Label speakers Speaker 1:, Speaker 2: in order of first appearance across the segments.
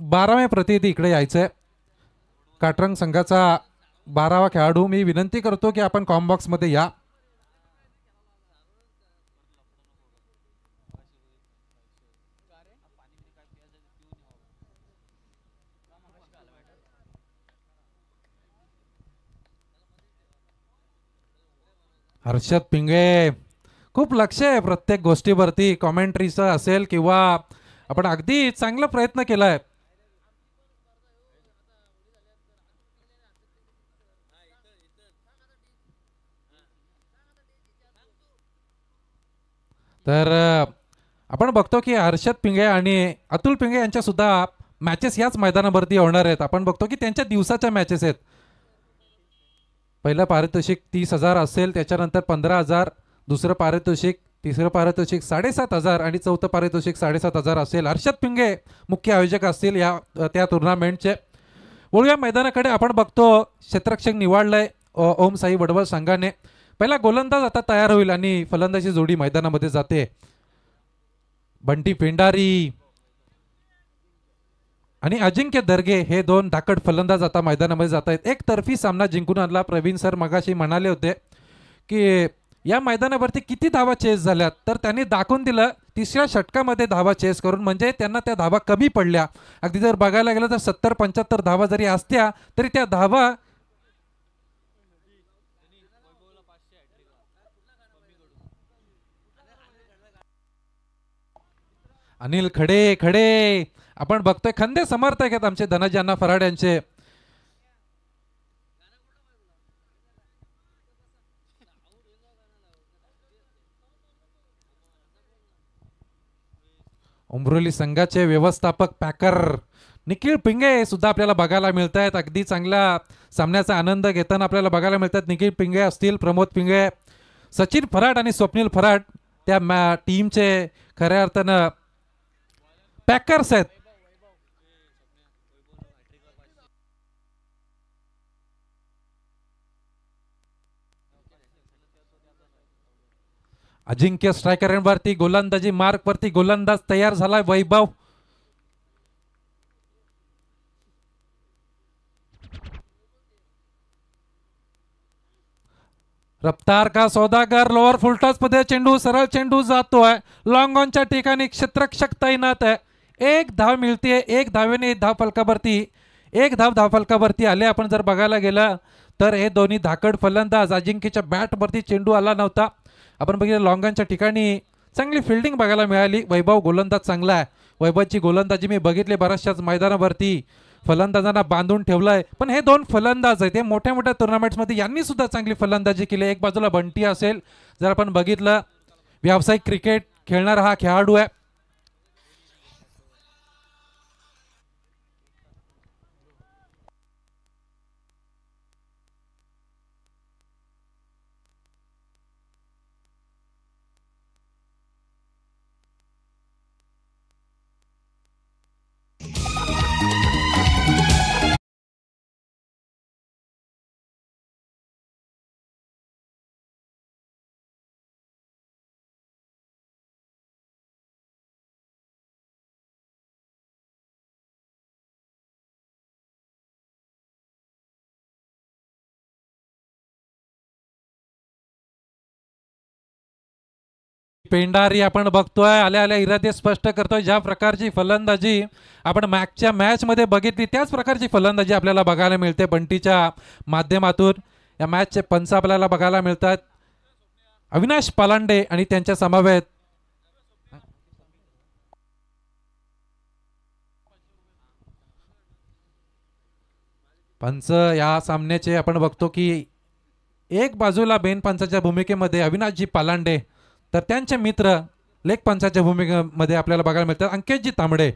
Speaker 1: 12वें प्रतिनिधी इकडे यायचंय. काटरंग संघाचा 12वा खेळाडू. मी विनंती करतो की आपण कॉम्बॉक्स मध्ये या. हर्षद पिंगे खूप लक्ष आहे प्रत्येक गोष्टीवरती, कॉमेंट्रीचं असेल किंवा आपण अगदी चांगला प्रयत्न केलाय. तर आपण बघतो की हर्षद पिंगे आणि अतुल पिंगे यांच्या सुद्धा मॅचेस याच मैदानावरती होणार आहेत. आपण बघतो की त्यांच्या दिवसाच्या मॅचेस आहेत. पहिलं पारितोषिक 30,000 असेल, त्याच्यानंतर 15,000, दुसरं पारितोषिक, तिसरं पारितोषिक 7,500 आणि चौथं पारितोषिक 7,500 असेल. हर्षद पिंगे मुख्य आयोजक असतील या त्या टुर्नामेंटचे. वळूया मैदानाकडे. आपण बघतो क्षेत्ररक्षक निवडलंय ओम साई वडवळ संघाने. पहिला गोलंदाज आता तयार होईल आणि फलंदाजी जोडी मैदानामध्ये जाते. बंटी पेंडारी आणि अजिंक्य दर्गे हे दोन धाकड फलंदाज आता मैदानामध्ये जात आहेत. एक तर्फी सामना जिंकून आणला. प्रवीण सर मगाशी म्हणाले होते की या मैदानावरती किती धावा चेस झाल्यात, तर त्यांनी दाखवून दिलं तिसऱ्या षटकामध्ये धावा चेस करून. म्हणजे त्यांना त्या धावा कमी पडल्या. अगदी जर बघायला गेलं तर 70-75 धावा जरी असत्या तरी त्या धावा अनिल खडे खडे आपण बघतोय खंदे समर्थक आहेत आमचे धनाजी अण्णा फराड यांचे. उमरोली संघाचे व्यवस्थापक पॅकर निखिल पिंगे सुद्धा आपल्याला बघायला मिळत आहेत. अगदी चांगल्या सामन्याचा आनंद घेताना आपल्याला बघायला मिळतात. निखिल पिंगे असतील, प्रमोद पिंगे, सचिन फराड आणि स्वप्नील फराड त्या टीमचे खऱ्या अर्थानं पॅकर्स आहेत. अजिंक्य स्ट्रायकरांवरती गोलंदाजी मार्क वरती गोलंदाज तयार झालाय वैभव. रफ्तार का सौदागर लोअर फुलटॉस मध्ये चेंडू, सरळ चेंडू जातोय लॉंग ऑनच्या ठिकाणी. क्षेत्ररक्षक तैनात आहे. एक धाव मिळते. एक धावेने धाव फलकावरती, एक धाव धाव फलकावरती आले. आपण जर बघायला गेलं तर हे दोन्ही धाकड फलंदाज, अजिंक्यच्या बॅटवरती चेंडू आला नव्हता. आपण बघितलं लॉंगॉनच्या ठिकाणी चांगली फिल्डिंग बघायला मिळाली. वैभव गोलंदाज चांगला आहे. वैभवची गोलंदाजी मी बघितली बऱ्याचशाच मैदानावरती, फलंदाजांना बांधून ठेवलंय. पण हे दोन फलंदाज आहेत, हे मोठ्या मोठ्या टुर्नामेंट्समध्ये यांनी सुद्धा चांगली फलंदाजी केली. एक बाजूला बंटी असेल, जर आपण बघितलं व्यावसायिक क्रिकेट खेळणारा हा खेळाडू आहे. पेंडारी आपण बघतोय आल्या आल्या इरादे स्पष्ट करतोय. ज्या प्रकारची फलंदाजी आपण मॅचच्या मॅचमध्ये बघितली त्याच प्रकारची फलंदाजी आपल्याला बघायला मिळते बंटीच्या माध्यमातून. या मॅचचे पंच आपल्याला बघायला मिळतात अविनाश पालांडे आणि त्यांच्या समवेत पंच या सामन्याचे. आपण बघतो की एक बाजूला बेन पंचाच्या भूमिकेमध्ये अविनाशजी पालांडे, तर त्यांचे मित्र लेख पंचाच्या भूमिकेमध्ये आपल्याला बघायला मिळतात अंकितजी तांबडे.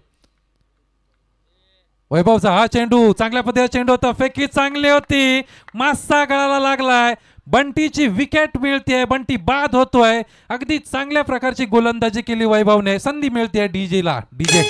Speaker 1: वैभवचा हा चेंडू चांगल्या पद्धतीने चेंडू होता, फेकी चांगली होती, मास्सा गळाला लागलाय. बंटीची विकेट मिळते, बंटी बाद होतोय. अगदी चांगल्या प्रकारची गोलंदाजी केली वैभवने. संधी मिळते डीजेला. डीजे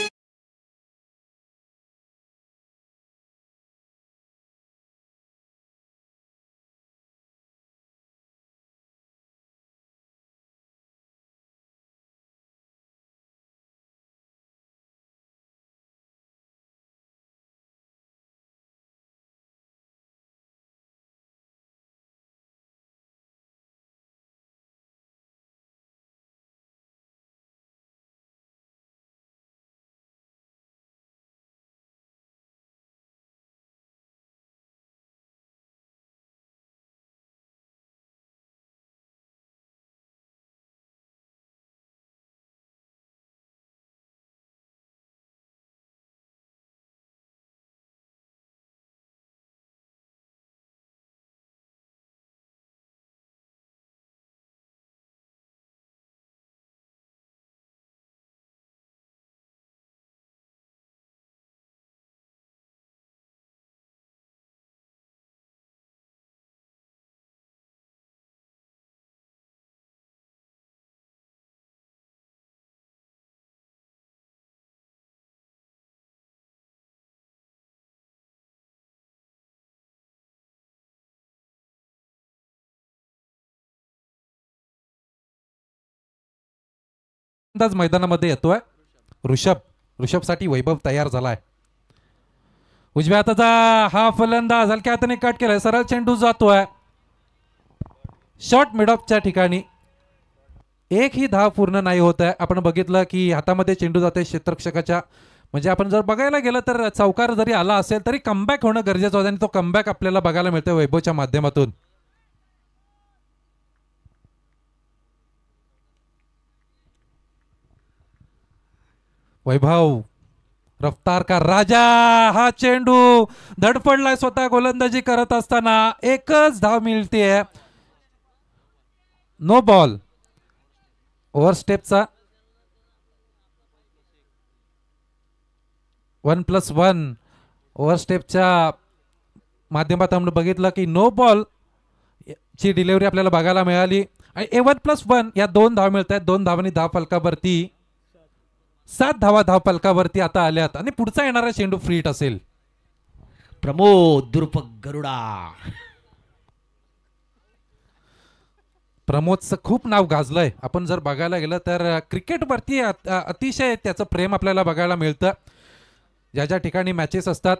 Speaker 1: अंदाज मैदानामध्ये येतोय ऋषभसाठी वैभव तयार झालाय. उजव्या हाताचा हा फलंदाज हलक्या हाताने कट केलाय. सरळ चेंडू जातोय शॉर्ट मिड ऑफच्या ठिकाणी. एकही धाव पूर्ण नाही होत आहे. आपण बघितलं की हातामध्ये चेंडू जातोय क्षेत्ररक्षकाच्या. म्हणजे आपण जर बघायला गेलं तर चौकार जरी आला असेल तरी कमबॅक होणं गरजेचं होतं आणि तो कमबॅक आपल्याला बघायला मिळतोय वैभवच्या माध्यमातून. वैभव रफ्तार का राजा. हा चेंडू धडपडलाय स्वतः गोलंदाजी करत असताना. एकच धाव मिळते. No ball. ओव्हरस्टेपचा 1+1 ओव्हरस्टेपच्या माध्यमातून आपण बघितलं की नो बॉल ची डिलिव्हरी आपल्याला बघायला मिळाली आणि 1+1 या 2 धाव मिळत आहेत. 2 धावांनी धाव फलकावरती 7 धावा धाव फलकावरती आता आल्यात आणि पुढचा येणारा चेंडू फ्रीट असेल.
Speaker 2: प्रमोद दुर्प गरुडा.
Speaker 1: प्रमोदचं खूप नाव गाजलंय. आपण जर बघायला गेलं तर क्रिकेटवरती अतिशय त्याचं प्रेम आपल्याला बघायला मिळतं. ज्या ज्या ठिकाणी मॅचेस असतात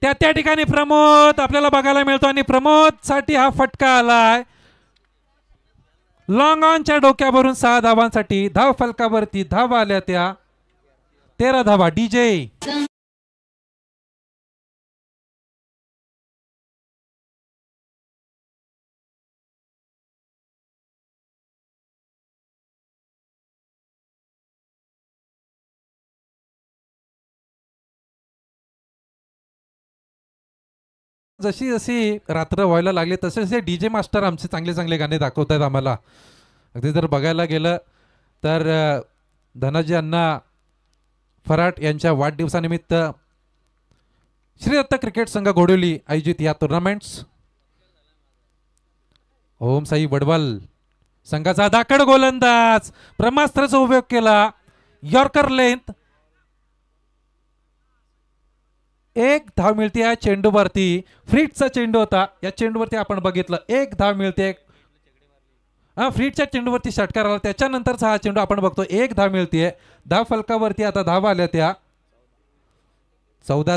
Speaker 1: त्या ठिकाणी प्रमोद आपल्याला बघायला मिळतो आणि प्रमोद साठी हा फटका आलाय. लॉंग ऑनच्या डोक्यावरून 6 धावांसाठी धाव फलकावरती धावा आल्या त्या 13 धावा. डीजे जशी जशी रात्र व्हायला लागली तसे तसे डीजे मास्टर आमचे चांगले चांगले गाणे दाखवत आहेत आम्हाला. अगदी जर बघायला गेलं तर धनाजी अण्णा फराट यांच्या वाढदिवसानिमित्त श्री दत्त क्रिकेट संघ घोडवली आयोजित या टुर्नामेंट्स. ओम साई वडवल संघाचा दाखड गोलंदाज ब्रह्मास्त्राचा उपयोग केला. Yorker length. एक धाव मिळते या चेंडूवरती. फ्रीटचा चेंडू होता. या चेंडूवरती आपण बघितलं एक धाव मिळते. हा फ्रीटच्या चेंडूवरती षटकार आला त्याच्यानंतरचा हा चेंडू आपण बघतो एक धाव मिळते. धाव फलकावरती आता धावा आल्या त्या 14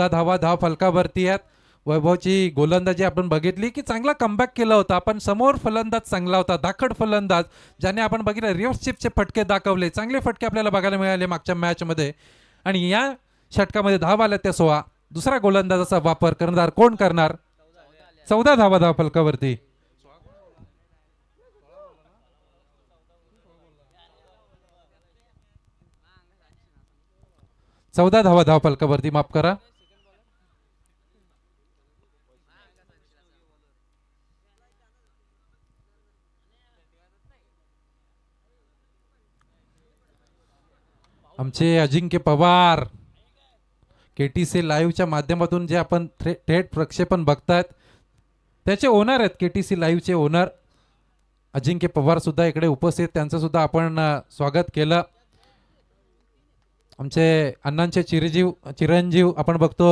Speaker 1: धावा धाव फलकावरती आहेत. वैभवची गोलंदाजी आपण बघितली की चांगला कमबॅक केला होता. पण समोर फलंदाज चांगला होता दाखड फलंदाज ज्याने आपण बघितलं रिव्हर्स चिपचे फटके दाखवले. चांगले फटके आपल्याला बघायला मिळाले मागच्या मॅच मध्ये आणि या षटकामध्ये धाव आल्या त्या 16. दुसरा गोलंदाजाचा वापर करणार कोण करणार. 14 धावा धाव फलकावरती. धावा धाव फलकावरती माफ करा. आमचे अजिंक्य पवार केटीसी लाईव्हच्या माध्यमातून जे आपण थेट प्रक्षेपण बघतायत त्याचे ओनर आहेत. केटीसी लाईव्हचे ओनर अजिंक्य पवार सुद्धा इकडे उपस्थित. त्यांचं सुद्धा आपण स्वागत केलं. आमचे अण्णांचे चिरंजीव आपण बघतो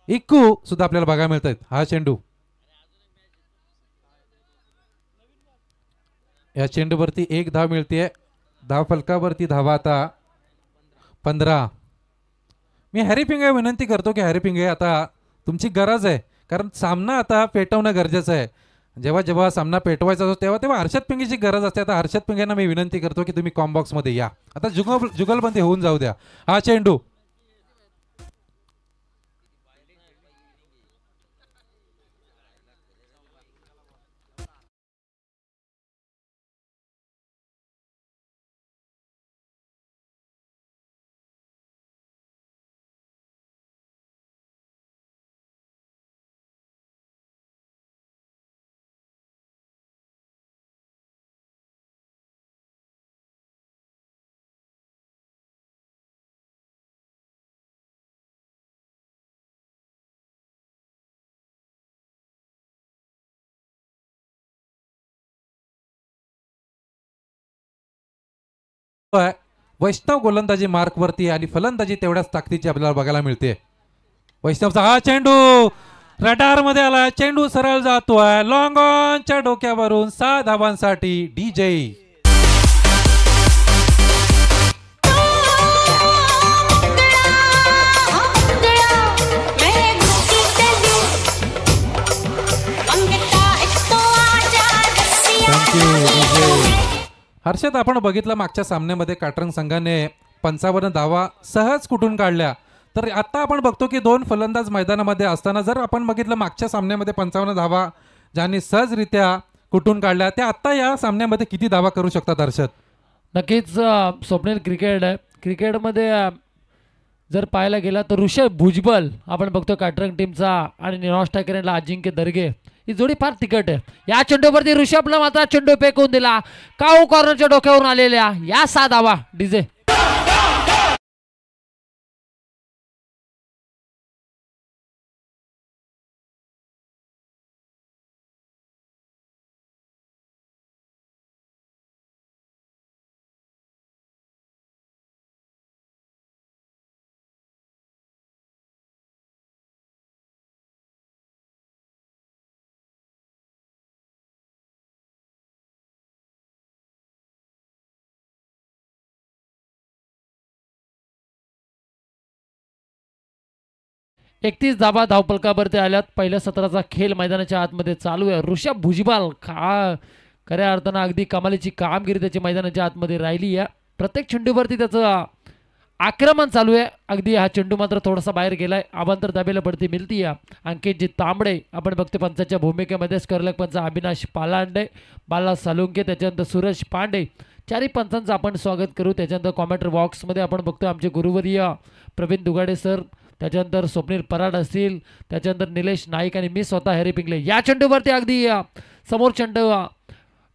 Speaker 1: इक्कू सुद्धा आपल्याला बघायला मिळत आहेत. हा चेंडू या चेंडूवरती एक धाव मिळते. धाव फलकावरती धावा आता 15. मी हॅरी पिंगे विनंती करतो की हॅरी पिंगे आता तुमची गरज आहे कारण सामना आता पेटवणं गरजेचं आहे. जेव्हा जेव्हा सामना पेटवायचा असतो तेव्हा तेव्हा हर्षद पिंगेची गरज असते. आता हर्षद पिंगेंना मी विनंती करतो की तुम्ही कॉम्बॉक्समध्ये या. आता जुगलबंदी होऊन जाऊ द्या. हा चेंडू वैष्णव गोलंदाजी मार्क वरती आणि फलंदाजी तेवढ्याच ताकदीची आपल्याला बघायला मिळते. वैष्णवचा हा चेंडू रडार मध्ये आला. चेंडू सरळ जातोय लॉंग ऑनच्या डोक्यावरून 6 धावांसाठी. डीजे हर्षद, आपण बघितलं मागच्या सामन्यामध्ये काटरंग संघाने 55 धावा सहज कुठून काढल्या. तर आता आपण बघतो की दोन फलंदाज मैदानामध्ये असताना जर आपण बघितलं मागच्या सामन्यामध्ये 55 धावा ज्यांनी सहजरित्या कुठून काढल्या, त्या आता या सामन्यामध्ये किती धावा करू शकतात हर्षद?
Speaker 3: नक्कीच स्वप्नील क्रिकेटमध्ये जर पाहायला गेला तर ऋषभ भुजबल आपण बघतो काटरंग टीमचा आणि निनाश ठाकरेला अजिंक्य दर्गे ही जोडी फार तिखट आहे. या चेंडूवरती ऋषभला मात्र चेंडू फेकून दिला. काऊ कॉर्नरच्या डोक्यावरून आलेल्या या 6 धावा डीजे. एकतीस धाबा धावपलकावरती आल्यात. पहिल्या सत्राचा खेळ मैदानाच्या आतमध्ये चालू आहे. ऋषभ भुजबल खऱ्या अर्थानं अगदी कमालीची कामगिरी त्याची मैदानाच्या आतमध्ये राहिली आहे. प्रत्येक चेंडूवरती त्याचं आक्रमण चालू आहे. अगदी हा चेंडू मात्र थोडासा बाहेर गेलाय. आबांतर दाबेला पडती मिळती आहे. अंकितजी तांबडे आपण बघतो पंचाच्या भूमिकेमध्ये. स्करलक पंच अविनाश पालांडे, बाला सालुंके, त्याच्यानंतर सूरज पांडे, चारही पंचांचं आपण स्वागत करू. त्याच्यानंतर कॉमेंट्री बॉक्समध्ये आपण बघतो आमचे गुरुवर्य प्रवीण दुगाडे सर, त्याच्यानंतर स्वप्नील पराड असतील, त्याच्यानंतर निलेश नाईक आणि मी स्वतः हॅरी पिंगले. या चेंडूवरती अगदी समोर चेंडू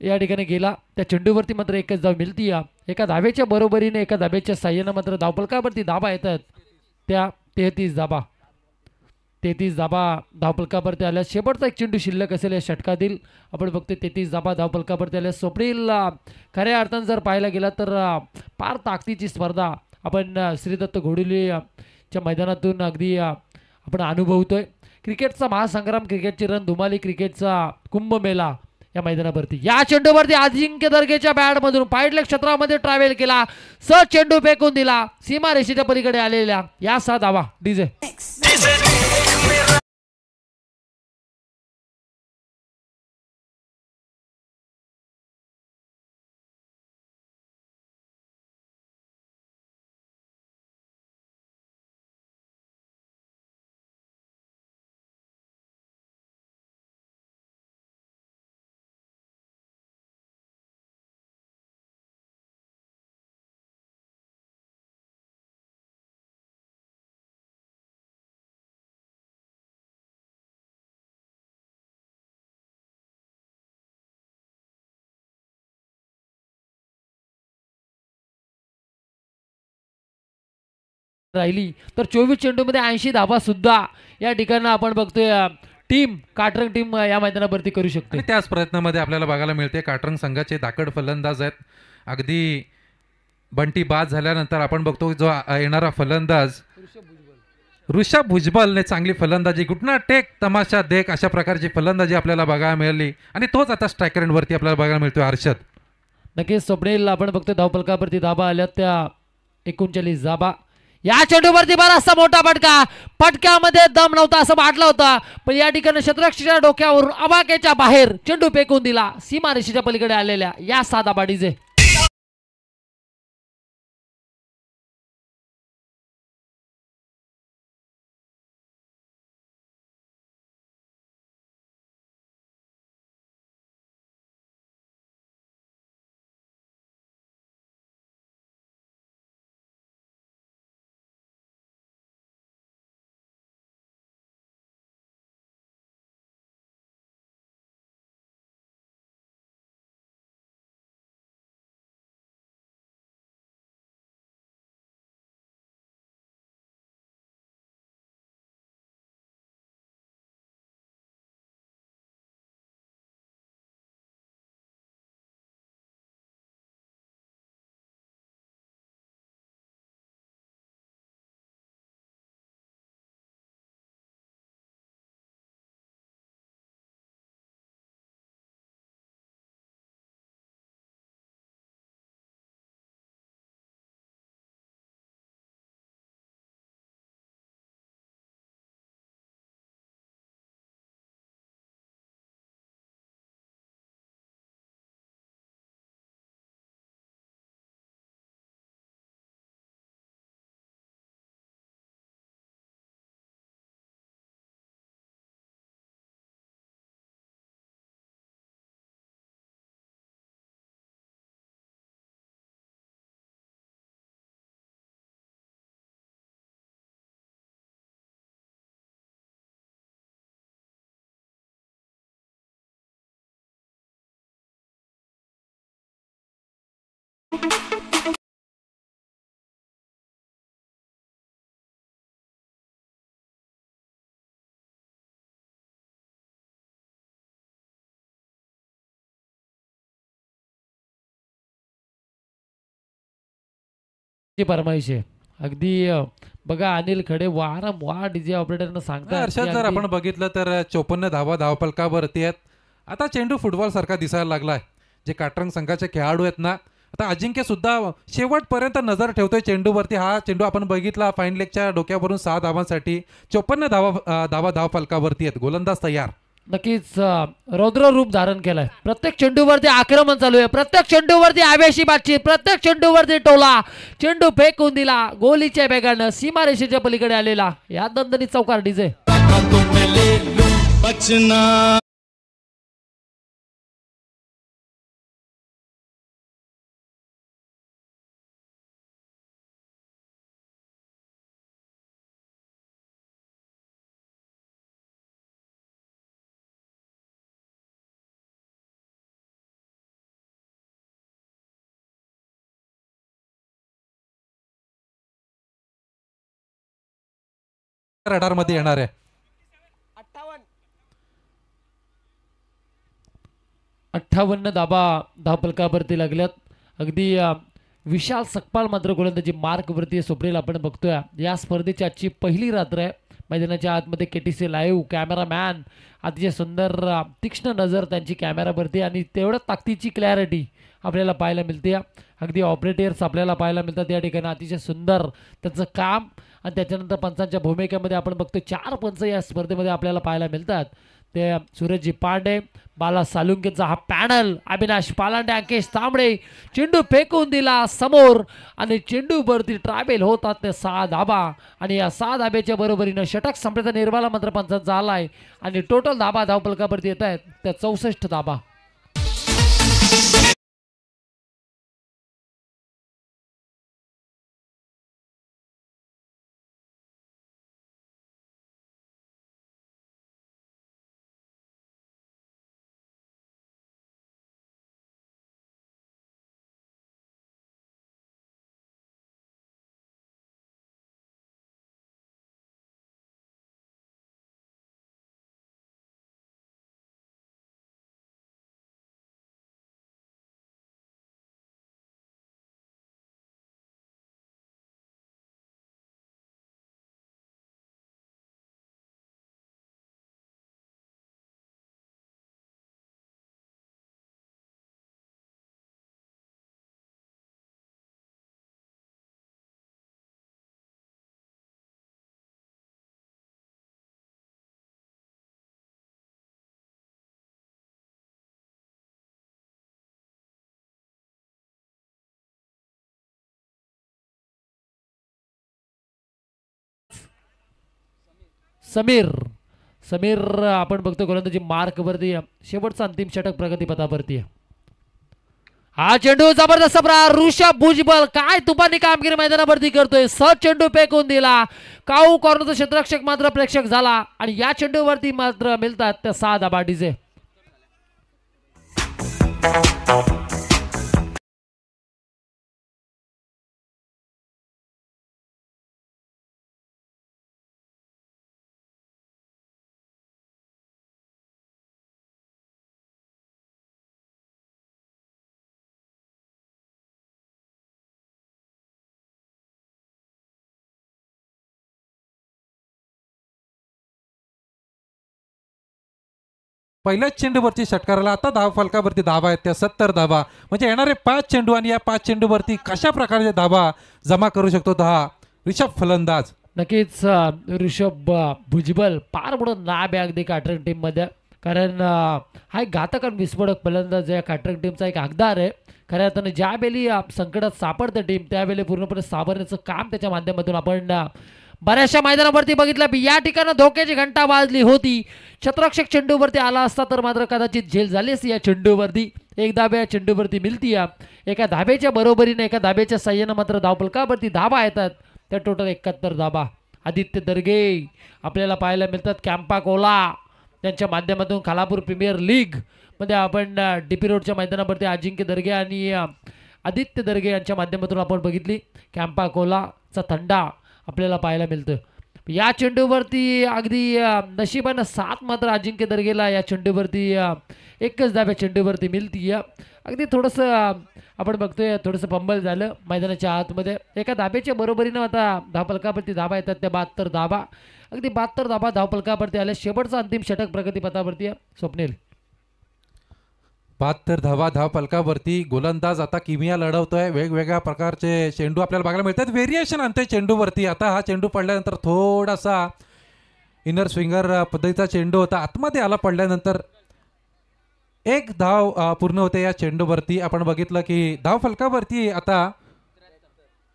Speaker 3: या ठिकाणी गेला. त्या चेंडूवरती मात्र एकच धाव मिळती. एका धावेच्या बरोबरीने एका धावेच्या साह्यानं मात्र धावपलकावरती धाबा येतात त्या 33 धाबा. 33 धाबा धावपलकावरती आल्या. शेवटचा एक चेंडू शिल्लक असेल या षटकातील. आपण बघतो 33 धाबा धावपलकावरती आल्या. स्वप्नील खऱ्या अर्थानं जर पाहायला गेला तर फार ताकदीची स्पर्धा आपण श्रीदत्त घोडुली च्या मैदानातून अगदी आपण अनुभवतोय. क्रिकेटचा महासंग्राम, क्रिकेटची रणधुमाली, क्रिकेटचा कुंभमेळा या मैदानावरती. या चेंडूवरती अजिंक्य दर्गेच्या बॅटमधून पायडलेग क्षेत्रामध्ये ट्रॅव्हल केला. चेंडू फेकून दिला. सीमा रेषेच्या पलीकडे आलेल्या या 6 धावा डीजे. राहिली तर 24 चेंडूमध्ये 80 धाबा सुद्धा या ठिकाणी आपण बघतोय टीम काटरंग टीम या मैदानावरती करू शकते.
Speaker 1: आणि त्याच प्रयत्नामध्ये आपल्याला बघायला मिळते काटरंग संघाचे धाकड फलंदाज आहेत. अगदी बंटी बाद झाल्यानंतर आपण बघतो जो येणारा फलंदाज ऋषभ भुजबलने चांगली फलंदाजी, घुटना टेक तमाशा देख अशा प्रकारची फलंदाजी आपल्याला बघायला मिळाली आणि तोच आता स्ट्रायकर एंडवरती आपल्याला बघायला मिळतोय हर्षद.
Speaker 3: नक्कीच स्वप्नील आपण बघतोय धावपलकावरती धाबा आल्या त्या 39 धाबा. या चेंडूवरती बराचसा मोठा फटक्यामध्ये दम नव्हता असं वाटलं होतं, पण या ठिकाणी शतरक्षच्या डोक्यावरून अबाकेच्या बाहेर चेंडू फेकून दिला. सीमारेषेच्या पलीकडे आलेल्या या 6 धाबा डीजे. ची फरमाईश आहे अगदी बघा अनिल खडे वारंवार डीजे ऑपरेटरनं सांगतात
Speaker 1: हर्षद
Speaker 3: की
Speaker 1: जर
Speaker 3: अगदी
Speaker 1: आपण बघितलं तर 54 धावा धावफलकावरती आहेत. आता चेंडू फुटबॉल सारखा दिसायला लागलाय. जे काटरंग संघाचे खेळाडू आहेत ना, आता अजिंक्य सुद्धा शेवटपर्यंत नजर ठेवतोय चेंडूवरती. हा चेंडू आपण बघितला फाईन लेगच्या डोक्यावरून 6 धावांसाठी 54 धावा धावफलकावरती आहेत. गोलंदाज तयार.
Speaker 3: नक्कीच रौद्र रूप धारण केलंय. प्रत्येक चेंडूवरती आक्रमण चालू आहे. प्रत्येक चेंडूवरती आवेशी बातचीत. प्रत्येक चेंडूवरती टोला. चेंडू फेकून दिला गोलीच्या वेगानं सीमारेषेच्या पलीकडे आलेला या दणदणीत चौकार डीजे.
Speaker 1: रडार मध्ये येणार आहे.
Speaker 3: 58 धाबा धावफलकावरती लागल्यात. अगदी विशाल सकपाल मात्र गोलंदाजी मार्कवरती सोपरेल आपण बघतोय. या स्पर्धेची आजची पहिली रात्र आहे. मैदानाच्या आतमध्ये केटीसी लाईव्ह कॅमेरामॅन अतिशय सुंदर तीक्ष्ण नजर त्यांची कॅमेरावरती आणि तेवढ्या ताकदीची क्लॅरिटी आपल्याला पाहायला मिळते. अगदी ऑपरेटर्स आपल्याला पाहायला मिळतात या ठिकाणी. अतिशय सुंदर त्यांचं काम आणि त्याच्यानंतर पंचांच्या भूमिकेमध्ये आपण बघतो 4 पंच या स्पर्धेमध्ये आपल्याला पाहायला मिळतात. ते सूरजजी पांडे, बाला सालुंकेचा हा पॅनल, अविनाश पालांडे, अंकेश तांबडे. चेंडू फेकून दिला समोर आणि चेंडूवरती ट्रॅव्हल होतात ते 6 धाबा आणि या 6 धाब्याच्या बरोबरीनं षटक संपल्याचा निर्वाला मात्र पंचांचा आलाय आणि टोटल धाबा धावफलकावरती येत आहेत त्या 64 धाबा. समीर समीर आपण बघतो गोलंदाजी मार्कवरती शेवटचा अंतिम षटक प्रगतीपथावरती. हा चेंडू जबरदस्त प्रहार. ऋषभ भुजबळ काय तुफानी कामगिरी मैदानावरती करतोय. चेंडू फेकून दिला. काऊ कॉर्नरचा क्षेत्ररक्षक मात्र प्रेक्षक झाला आणि या चेंडूवरती मात्र मिळतात त्या 6 धाबा डीजे.
Speaker 1: पहिल्याच चेंडूवरती षटकाराला आता धावफलकावरती धावा आहेत त्या 70 धावा. म्हणजे येणारे 5 चेंडू आणि या 5 चेंडूवरती कशा प्रकारचे धावा जमा करू शकतो हा ऋषभ फलंदाज.
Speaker 3: नक्कीच ऋषभ भुजबळ फार मोठं नाव आहे अगदी काटरंग टीम मध्ये. कारण हा एक घातक आणि विस्फोटक फलंदाज या काटरंग टीमचा एक हकदार आहे. खऱ्या अर्थाने ज्यावेळी संकटात सापडतं टीम त्यावेळी पूर्णपणे सावरण्याचं काम त्याच्या माध्यमातून आपण बऱ्याचशा मैदानावरती बघितलं. या ठिकाणी धोक्याची घंटा वाजली होती. क्षेत्ररक्षक चेंडूवरती आला असता तर मात्र कदाचित झेल झाली असती. या चेंडूवरती एक धाबा या चेंडूवरती मिळती. एका धाब्याच्या बरोबरीने एका धाब्याच्या साह्यानं मात्र धावफलकावरती धाबा येतात त्या टोटल 71 धाबा. आदित्य दर्गे आपल्याला पाहायला मिळतात. कॅम्पा कोला त्यांच्या माध्यमातून खालापूर प्रीमियर लीग मध्ये आपण डीपी रोडच्या मैदानावरती अजिंक्य दर्गे आणि आदित्य दर्गे यांच्या माध्यमातून आपण बघितली. कॅम्पा कोलाचा थंडा आपल्याला पाहायला मिळतं. या चेंडूवरती अगदी नशिबानं साथ मात्र अजिंक्य दर्गेला या चेंडूवरती एकच धाब्या चेंडूवरती मिळती. अगदी थोडंसं आपण बघतोय थोडंसं फंबल झालं मैदानाच्या आतमध्ये. एका धाब्याच्या बरोबरीनं आता धावफलकावरती धाबा येतात त्या 72 धाबा. अगदी 72 धाबा धावफलकावरती आल्या. शेवटचा अंतिम षटक प्रगतीपथावरती आहे. स्वप्नील
Speaker 1: 72 धावा धावफलकावरती. गोलंदाज आता किमिया लढवतोय. वेगवेगळ्या प्रकारचे चेंडू आपल्याला बघायला मिळतात. व्हेरिएशन आणते चेंडूवरती. आता हा चेंडू पडल्यानंतर थोडासा इनर स्विंगर पद्धतीचा चेंडू होता. आतमध्ये आला पडल्यानंतर एक धाव पूर्ण होते या चेंडूवरती. आपण बघितलं की धावफलकावरती आता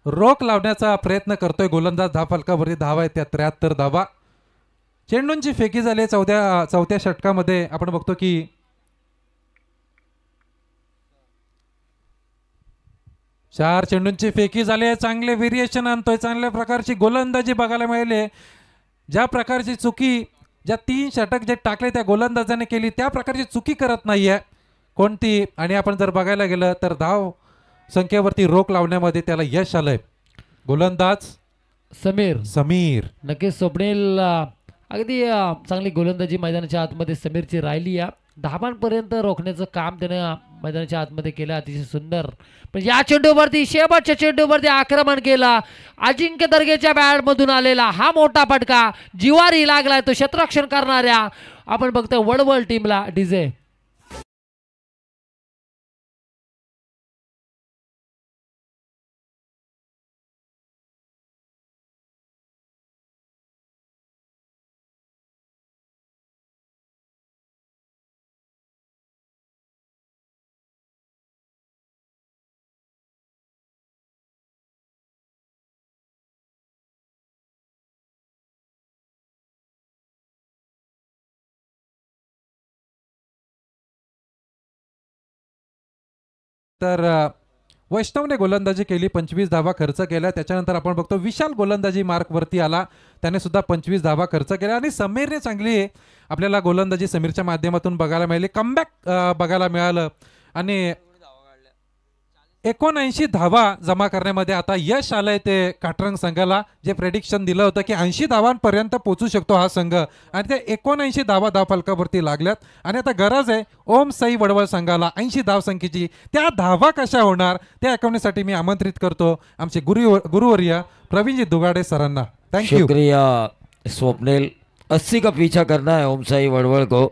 Speaker 1: रोख लावण्याचा प्रयत्न करतोय गोलंदाज. धावफलकावरती धावा आहेत त्या 73 धावा. चेंडूंची फेकी झाली चौथ्या षटकामध्ये. आपण बघतो की चार चेंडूंची फेकी झाली आहे. चांगले व्हेरिएशन आणतोय. चांगल्या प्रकारची गोलंदाजी बघायला मिळाली. ज्या प्रकारची चुकी ज्या 3 षटक जे टाकले त्या गोलंदाजाने केली त्या प्रकारची चुकी करत नाहीये कोणती. आणि आपण जर बघायला गेलं तर धाव संख्येवरती रोख लावण्यामध्ये त्याला यश आलंय. गोलंदाज समीर
Speaker 3: नक्कीच स्वप्नील अगदी चांगली गोलंदाजी मैदानाच्या आतमध्ये समीरची राहिली. या धाबांपर्यंत रोखण्याचं काम त्यानं मैदानाच्या आतमध्ये केलं. अतिशय सुंदर. पण या चेंडूवरती शेवटच्या चेंडूवरती आक्रमण केला. अजिंक्य दर्गेच्या बॅटमधून आलेला हा मोठा फटका जिवारी लागलाय. तो क्षेत्ररक्षण करणाऱ्या आपण बघतोय वडवळ टीमला. डीजे
Speaker 1: तर वैष्णवने गोलंदाजी केली. 25 धावा खर्च केल्या. त्याच्यानंतर आपण बघतो विशाल गोलंदाजी मार्कवरती आला. त्याने सुद्धा 25 धावा खर्च केल्या. आणि समीरने चांगली आपल्याला गोलंदाजी समीरच्या माध्यमातून बघायला मिळाली. कमबॅक बघायला मिळालं. आणि 79 धावा जमा करण्यामध्ये आता यश आलंय ते काटरंग संघाला. जे प्रेडिक्शन दिलं होतं की 80 धावांपर्यंत पोहोचू शकतो हा संघ. आणि ते 79 धावा धावफलकावरती लागल्यात. आणि आता गरज आहे ओम साई वडवळ संघाला 80 धावसंख्येची. त्या धावा कशा होणार त्या ऐकवण्यासाठी मी आमंत्रित करतो आमचे गुरुवर्य प्रवीणजी दुगाडे सरांना. Thank you.
Speaker 4: शुक्रिया स्वप्निल. 80 का पीछा करना है ओम साई वड़वड़ को.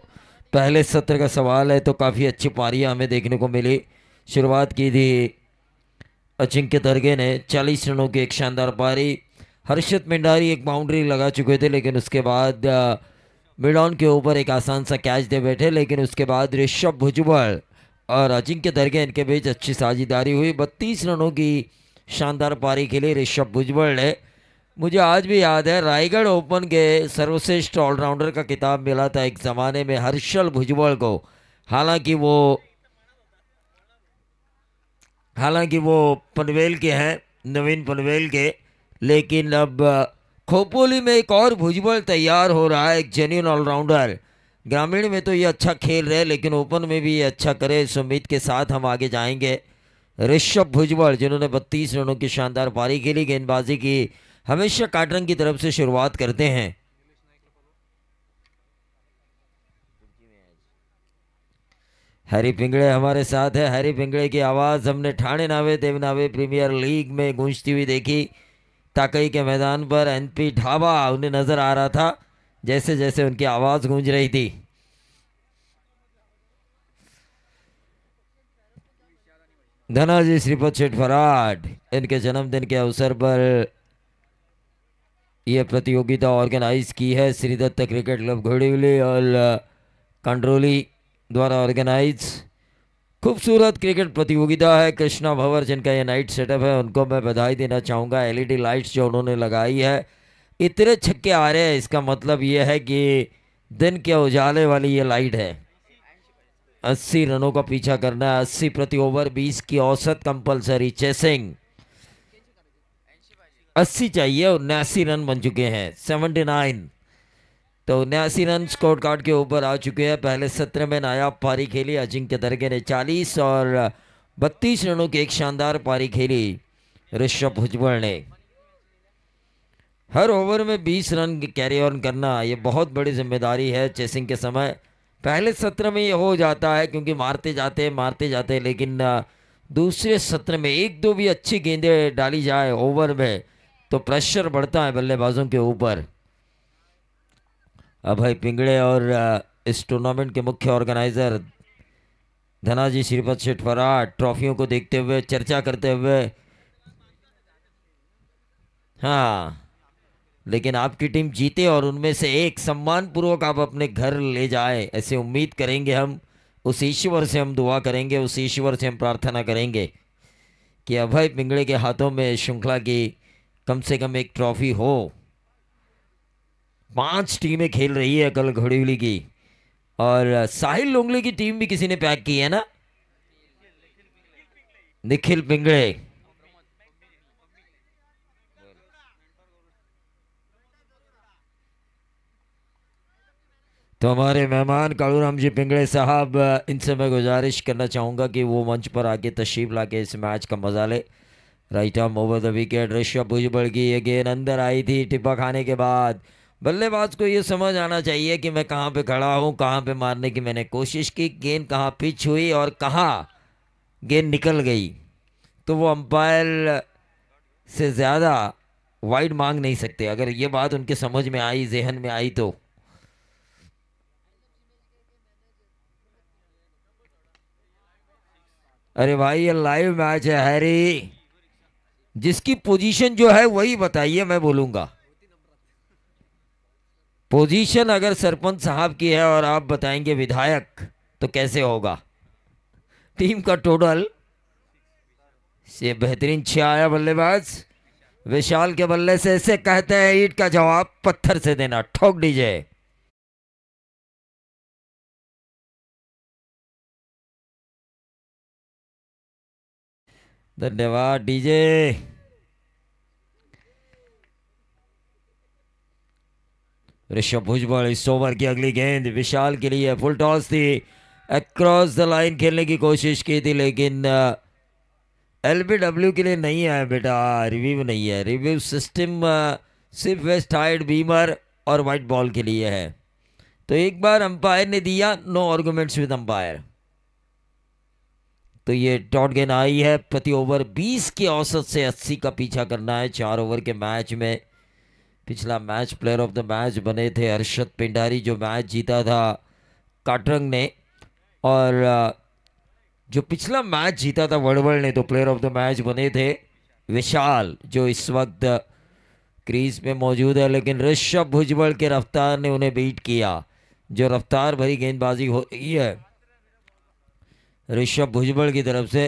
Speaker 4: पहले सत्र का सवाल है तो काफ़ी अच्छी पारियां हमें देखने को मिली. शुरुआत की थी अजिंक्य दर्गे ने 40 रनों की एक शानदार पारी. हर्षद मिंडारी एक बाउंड्री लगा चुके थे लेकिन उसके बाद मिड ऑन के ऊपर एक आसान सा कैच दे बैठे. लेकिन उसके बाद ऋषभ भुजबल और अजिंक्य दर्गे इनके बीच अच्छी साझेदारी हुई. 32 रनों की शानदार पारी खेली ऋषभ भुजबल ने. मुझे आज भी याद है रायगढ़ ओपन के सर्वश्रेष्ठ ऑलराउंडर का खिताब मिला था एक ज़माने में हर्षल भुजबल को. हालांकि वो पनवेल के हैं, नवीन पनवेल के. लेकिन अब खोपोली में एक और भुजबल तैयार हो रहा है, एक जेन्युइन ऑलराउंडर. ग्रामीण में तो ये अच्छा खेल रहे लेकिन ओपन में भी ये अच्छा करे. इस उम्मीद के साथ हम आगे जाएंगे. ऋषभ भुजबल जिन्होंने 32 रनों की शानदार पारी खेली. गेंदबाजी की हमेशा काटरंग की तरफ से शुरुआत करते हैं. हैरी पिंगड़े हमारे साथ है. हैरी पिंगड़े की आवाज़ हमने ठाणे नावे देवनावे प्रीमियर लीग में गूंजती हुई देखी. ताकई के मैदान पर एनपी ढाबा उन्हें नजर आ रहा था जैसे जैसे उनकी आवाज़ गूंज रही थी. धनाजी श्रीपद शेठ फराड इनके जन्मदिन के अवसर पर यह प्रतियोगिता ऑर्गेनाइज की है श्रीदत्त क्रिकेट क्लब घोड़ीवली और कंड्रोली द्वारा ऑर्गेनाइज. खूबसूरत क्रिकेट प्रतियोगिता है. कृष्णा भंवर जिनका ये नाइट सेटअप है उनको मैं बधाई देना चाहूँगा. एलईडी लाइट्स जो उन्होंने लगाई है, इतने छक्के आ रहे हैं, इसका मतलब ये है कि दिन के उजाले वाली ये लाइट है. 80 रनों का पीछा करना है. 80 प्रति ओवर, 20 की औसत कंपलसरी चेसिंग. 80 चाहिए और 79 रन बन चुके हैं. 79 तो 79 रन स्कोर कार्ड के ऊपर आ चुके हैं. पहले सत्र में नायाब पारी खेली. अजिंक्य दर्गे ने 40 और 32 रनों की एक शानदार पारी खेली ऋषभ भुजबल ने। हर ओवर में 20 रन कैरी ऑन करना ये बहुत बड़ी जिम्मेदारी है चेसिंग के समय। पहले सत्र में ये हो जाता है क्योंकि मारते जाते हैं, लेकिन दूसरे सत्र में एक दो भी अच्छी गेंदें डाली जाए ओवर में तो प्रेशर बढ़ता है बल्लेबाजों के ऊपर। अभय पिंगड़े और इस टूर्नामेंट के मुख्य ऑर्गेनाइजर धनाजी श्रीपत शेठवरा ट्रॉफियों को देखते हुए, चर्चा करते हुए, हाँ, लेकिन आपकी टीम जीते और उनमें से एक सम्मान पूर्वक आप अपने घर ले जाए, ऐसे उम्मीद करेंगे हम। उस ईश्वर से हम दुआ करेंगे, उस ईश्वर से हम प्रार्थना करेंगे कि अभय पिंगड़े के हाथों में श्रृंखला की कम से कम एक ट्रॉफी हो। 5 टीमें खेल रही है कल घोड़ीवली की, और साहिल लोंगले की टीम भी किसी ने पैक की है ना, निखिल पिंगड़े। तो हमारे मेहमान कालूराम जी पिंगड़े साहब, इनसे मैं गुजारिश करना चाहूँगा कि वो मंच पर आके तशरीफ लाके इस मैच का मजा ले। Right arm over the wicket, Rishabh Bhujbal की ये गेंद अंदर आई थी टिप्पा खाने के बाद। बल्लेबाज को ये समझ आना चाहिए कि मैं कहाँ पे खड़ा हूँ, कहाँ पे मारने की मैंने कोशिश की, गेंद कहाँ पिच हुई और कहाँ गेंद निकल गई। तो वो अंपायर से ज़्यादा वाइड मांग नहीं सकते। अगर ये बात उनके समझ में आई, जहन में आई तो। अरे भाई ये लाइव मैच है हैरी, जिसकी पोजीशन जो है वही बताइए, मैं बोलूंगा। पोजीशन अगर सरपंच साहब की है और आप बताएंगे विधायक, तो कैसे होगा। टीम का टोटल से बेहतरीन 6 आया बल्लेबाज विशाल के बल्ले से। इसे कहते हैं ईंट का जवाब पत्थर से देना। ठोक दीजिए। धन्यवाद डीजे। ऋषभ भुजबल, इस ओवर की अगली गेंद विशाल के लिए फुल टॉस थी, अक्रॉस द लाइन खेलने की कोशिश की थी, लेकिन एलबीडब्ल्यू के लिए नहीं है बेटा, रिव्यू नहीं है। रिव्यू सिस्टम सिर्फ वेस्ट हाइड बीमर और वाइट बॉल के लिए है। तो एक बार अंपायर ने दिया, नो आर्गुमेंट्स विद अंपायर। तो ये डॉट गेंद आई है। प्रति ओवर 20 की औसत से 80 का पीछा करना है 4 ओवर के मैच में। पिछला match player of the match बने थे हर्षद पिंडारी, जो मैच जीता था काटरंग ने, और जो पिछला मैच जीता था वड़वड़ ने, तो प्लेयर ऑफ द मैच बने थे विशाल, जो इस वक्त क्रीज में मौजूद है। लेकिन ऋषभ भुजबल के रफ्तार ने उन्हें बीट किया। जो रफ्तार भरी गेंदबाजी हो रही है ऋषभ भुजबल की तरफ से।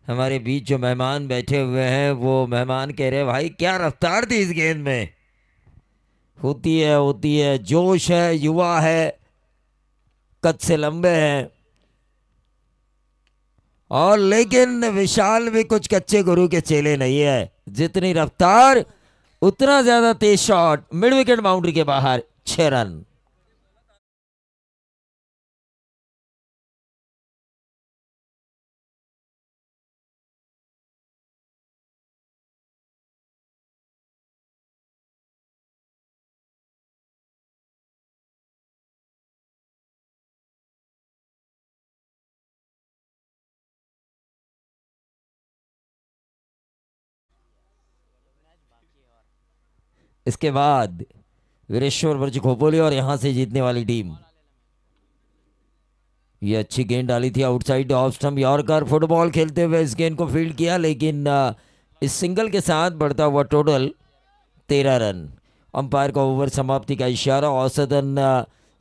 Speaker 4: हमारे बीच जो मेहमान बैठे हुए हैं वो मेहमान कह रहे हैं भाई क्या रफ्तार थी इस गेंद में। होती है, जोश है, युवा है, कद से लंबे हैं, और लेकिन विशाल भी कुछ कच्चे गुरु के चेले नहीं है। जितनी रफ्तार उतना ज्यादा तेज शॉट, मिड विकेट बाउंड्री के बाहर, 6 रन। इसके बाद वीरेश्वर वर्ज खोपोली और यहां से जीतने वाली टीम। ये अच्छी गेंद डाली थी outside off stump, yorker football खेलते हुए इस गेंद को फील्ड किया, लेकिन इस सिंगल के साथ बढ़ता हुआ टोटल 13 रन। अंपायर का ओवर समाप्ति का इशारा। औसतन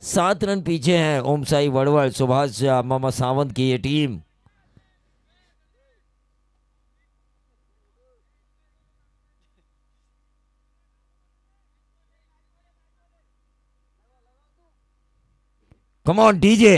Speaker 4: 7 रन पीछे हैं ओम साई वड़वड़, सुभाष मामा सावंत की ये टीम। Come on DJ.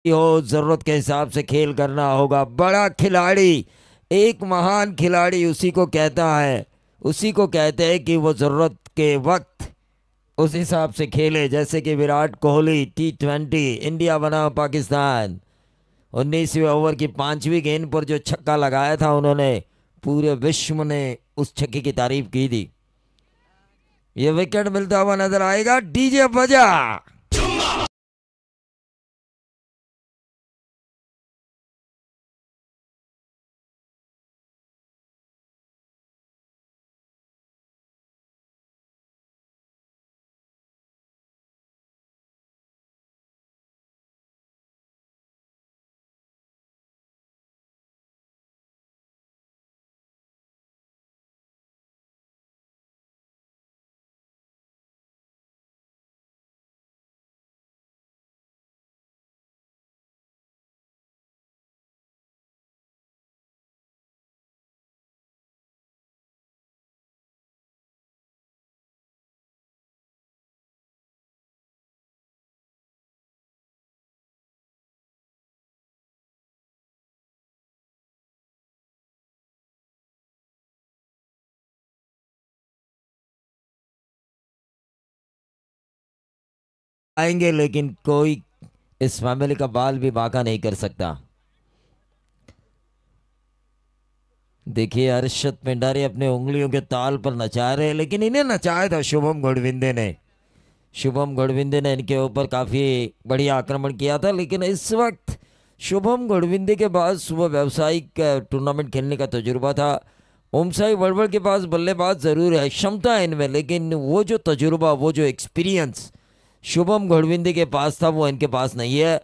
Speaker 4: हो, जरूरत के हिसाब से खेल करना होगा। बड़ा खिलाड़ी, एक महान खिलाड़ी उसी को कहता है, उसी को कहते हैं कि वो जरूरत के वक्त उस हिसाब से खेले। जैसे कि विराट कोहली T20 इंडिया बनाम पाकिस्तान 19वें ओवर की 5वीं गेंद पर जो छक्का लगाया था उन्होंने, पूरे विश्व ने उस छक्के की तारीफ की थी। ये विकेट मिलता हुआ नजर आएगा। डीजे बजा। आएंगे लेकिन कोई इस फैमिली का बाल भी बांका नहीं कर सकता। देखिए हर्षद पिंडारी अपने उंगलियों के ताल पर नचा रहे हैं, लेकिन इन्हें नचाया था शुभम गढ़विंदे ने। शुभम गढ़विंदे ने इनके ऊपर काफी बढ़िया आक्रमण किया था, लेकिन इस वक्त शुभम गढ़विंदे के पास वो व्यावसायिक टूर्नामेंट खेलने का तजुर्बा था। ओमसाई वड़वड़ के पास बल्लेबाज जरूर है, क्षमता है इनमें, लेकिन वो जो तजुर्बा, वो जो एक्सपीरियंस शुभम गढ़विंदे के पास था वो इनके पास नहीं है।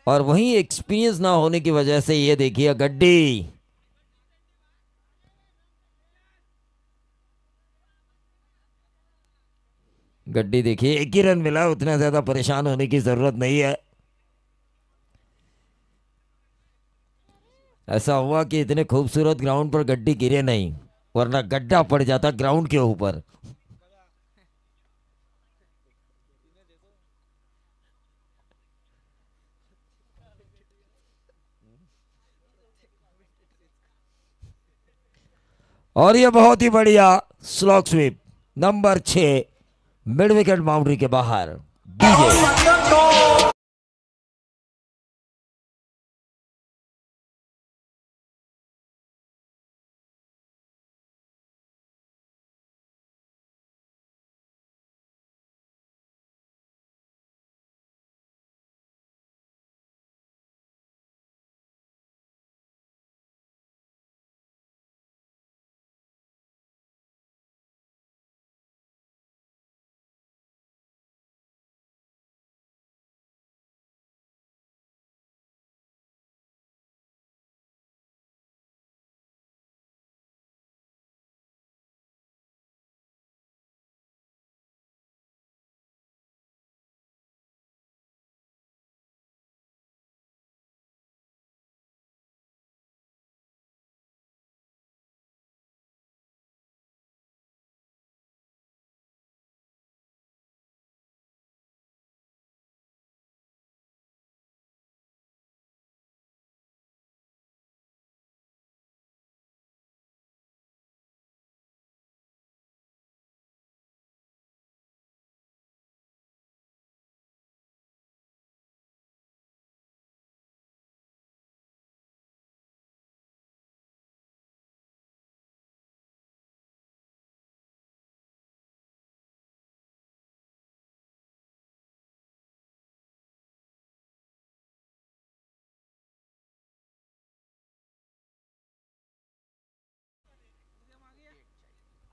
Speaker 4: और वहीं एक्सपीरियंस ना होने की वजह से ये देखिए गड्डी, गड्डी देखिए, एक ही रन मिला, उतना ज्यादा परेशान होने की जरूरत नहीं है। ऐसा हुआ कि इतने खूबसूरत ग्राउंड पर गड्डी गिरे नहीं, वरना गड्ढा पड़ जाता ग्राउंड के ऊपर। और ये बहुत ही बढ़िया slog sweep, number 6 mid wicket boundary के बाहर। डीजे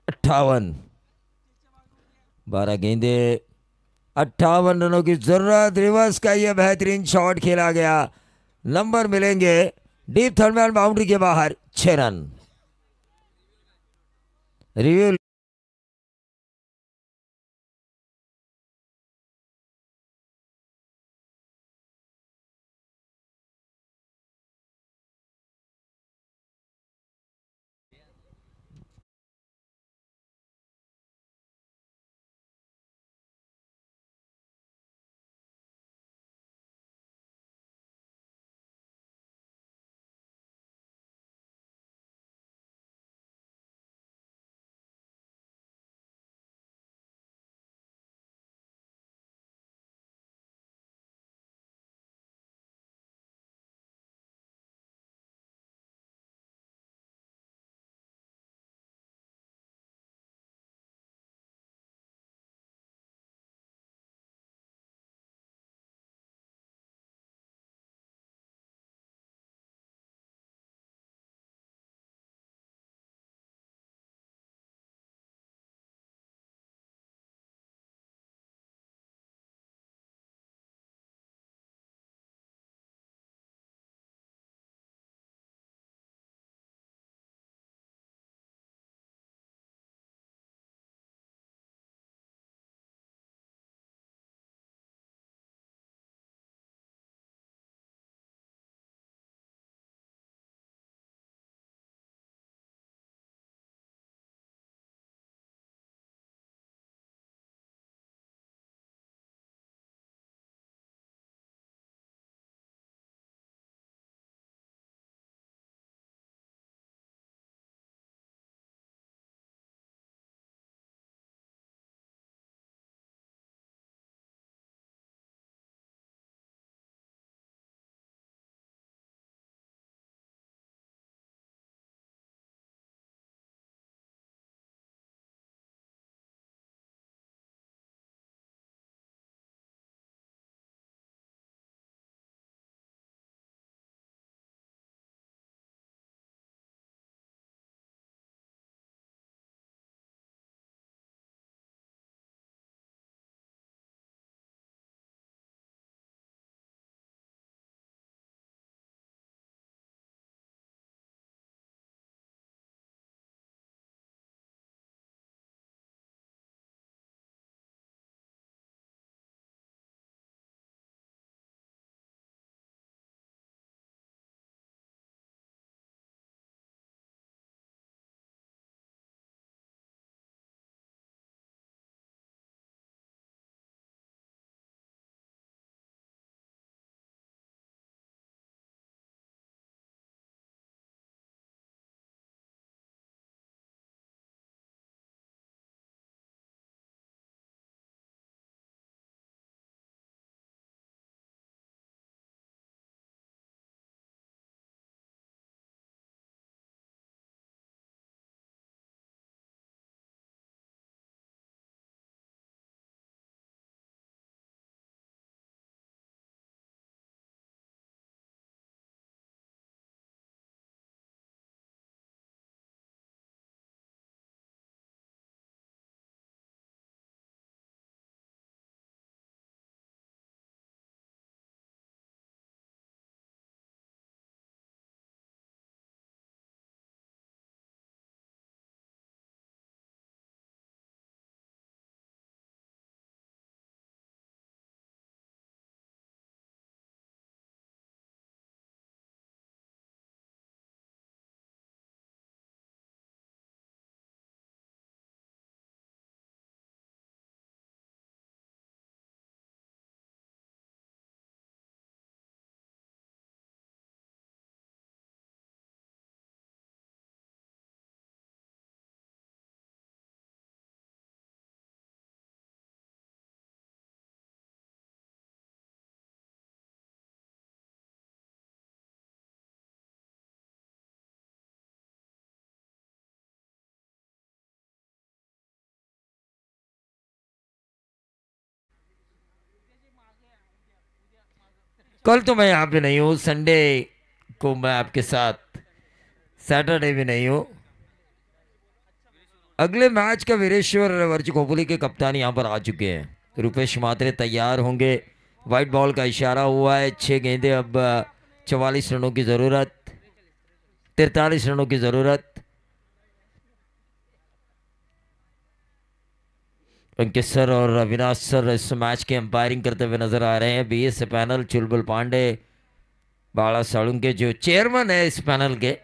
Speaker 4: अट्ठावन, 12 गेंदे, 58 रनों की जरूरत। रिवर्स का यह बेहतरीन शॉट खेला गया, नंबर मिलेंगे डीप थर्मल बाउंड्री के बाहर, 6 रन। रिव्यू कल तो मैं यहाँ पे नहीं हूँ, संडे को मैं आपके साथ, सैटरडे भी नहीं हूँ। अगले मैच का वीरेश्वर वर्ची खोपोली के कप्तान यहाँ पर आ चुके हैं। रुपेश मात्रे तैयार होंगे। वाइट बॉल का इशारा हुआ है। 6 गेंदे, अब 44 रनों की ज़रूरत, 43 रनों की ज़रूरत। अंकित सर और अविनाश सर इस मैच की अंपायरिंग करते हुए नजर आ रहे हैं। बीएस पैनल चुलबुल पांडे, बाला साळुंके जो चेयरमैन है इस पैनल के।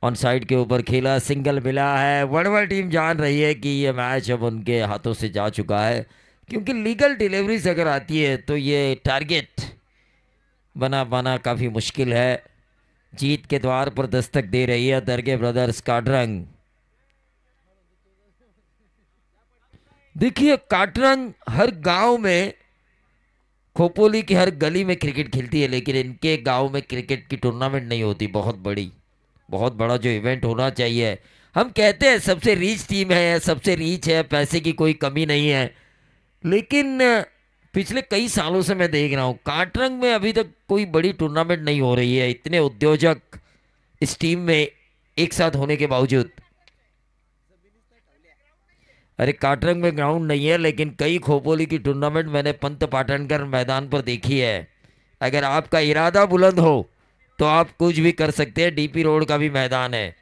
Speaker 4: ऑन साइड के ऊपर खेला, सिंगल मिला है। वड़वड़ टीम जान रही है कि ये मैच अब उनके हाथों से जा चुका है, क्योंकि लीगल डिलीवरीज अगर आती है तो ये टारगेट बना पाना काफ़ी मुश्किल है। जीत के द्वार पर दस्तक दे रही है दरगे ब्रदर्स काटरंग। देखिए काटरंग हर गांव में, खोपोली की हर गली में क्रिकेट खेलती है, लेकिन इनके गांव में क्रिकेट की टूर्नामेंट नहीं होती बहुत बड़ी, बहुत बड़ा जो इवेंट होना चाहिए। हम कहते हैं सबसे रीच टीम है, सबसे रीच है, पैसे की कोई कमी नहीं है, लेकिन पिछले कई सालों से मैं देख रहा हूँ काटरंग में अभी तक कोई बड़ी टूर्नामेंट नहीं हो रही है, इतने उद्योजक इस टीम में एक साथ होने के बावजूद। अरे काटरंग में ग्राउंड नहीं है, लेकिन कई खोपोली की टूर्नामेंट मैंने पंत पाटनकर मैदान पर देखी है। अगर आपका इरादा बुलंद हो तो आप कुछ भी कर सकते हैं। डीपी रोड का भी मैदान है।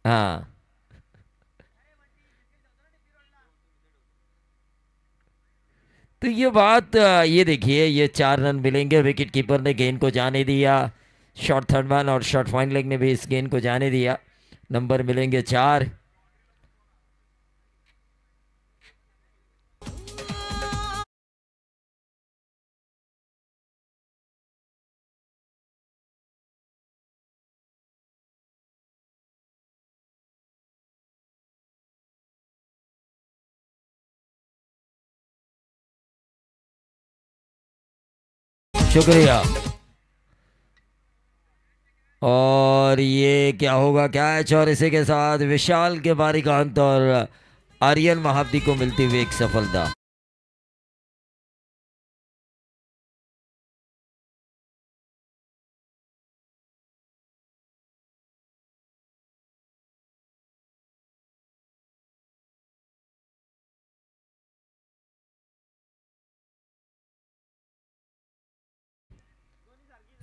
Speaker 4: हाँ, तो ये बात, ये देखिए, ये 4 रन मिलेंगे। विकेट कीपर ने गेंद को जाने दिया, शॉट थर्ड मैन और शॉट फाइन लेग ने भी इस गेंद को जाने दिया। नंबर मिलेंगे 4। शुक्रिया। और ये क्या होगा, कैच, और इसी के साथ विशाल के बारी का अंत और आर्यन महाब्दी को मिलती हुई एक सफलता।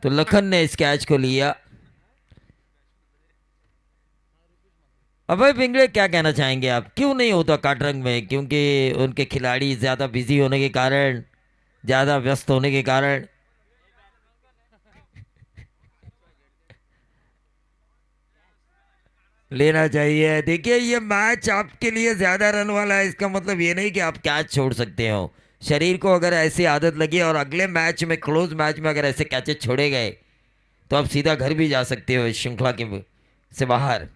Speaker 4: तो लखन ने इस कैच को लिया। अभय पिंगले, क्या कहना चाहेंगे आप, क्यों नहीं होता काटरंग में? क्योंकि उनके खिलाड़ी ज़्यादा बिजी होने के कारण, ज़्यादा व्यस्त होने के कारण। लेना चाहिए। देखिए ये मैच आपके लिए ज़्यादा रन वाला है, इसका मतलब ये नहीं कि आप कैच छोड़ सकते हो। शरीर को अगर ऐसी आदत लगी और अगले मैच में, क्लोज मैच में अगर ऐसे कैचेज छोड़े गए तो आप सीधा घर भी जा सकते हो इस श्रृंखला के से बाहर।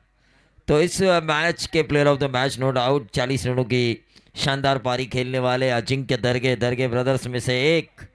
Speaker 4: तो इस मैच के player of the match no doubt 40 रनों की शानदार पारी खेलने वाले अजिंक्य दरगे ब्रदर्स में से एक